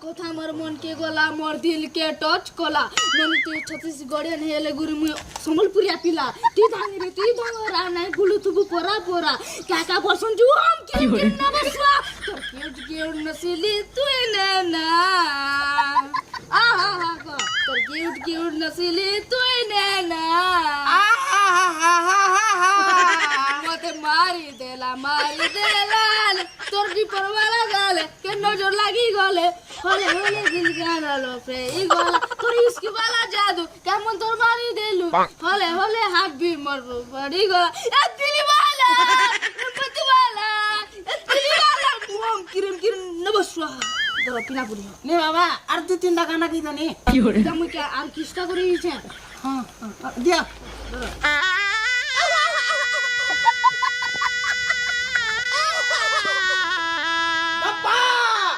কথা আমার মনকে গলা মোর দিলকে টচ কলা ননি তুই ছত্তিশগড়িয়ান হেলে গুরি মুই সম্বলপুরিয়া পিলা তুই ধাঙ্গিরে তুই ধঙ্গরা নাই গুলু তুবু পরা পরা কাকা বসন জুম কি না বসবা তোর কিউট নসিলি তুই না আহা তোর কিউট নসিলি তুই না মতে মারি দেলা তোর কি পরবালা গালে কে নজর লাগি গলে হলে হলে দিল গানালো ফ্রে ই গলা তোর ইসকি বালা জাদু কেমন তোর মারি দেলু হলে হলে হাবি মরবো বাড়ি গলা এ দিলি বালা পতি বালা এ দিলি বালা মুম কিরম নবসুয়া তোর পিনা পুরি নে বাবা আর 2-3 টাকা না কি জানি কি হরে তুমি কি আর কিস্তা করে দিছেন হ্যাঁ দিয়া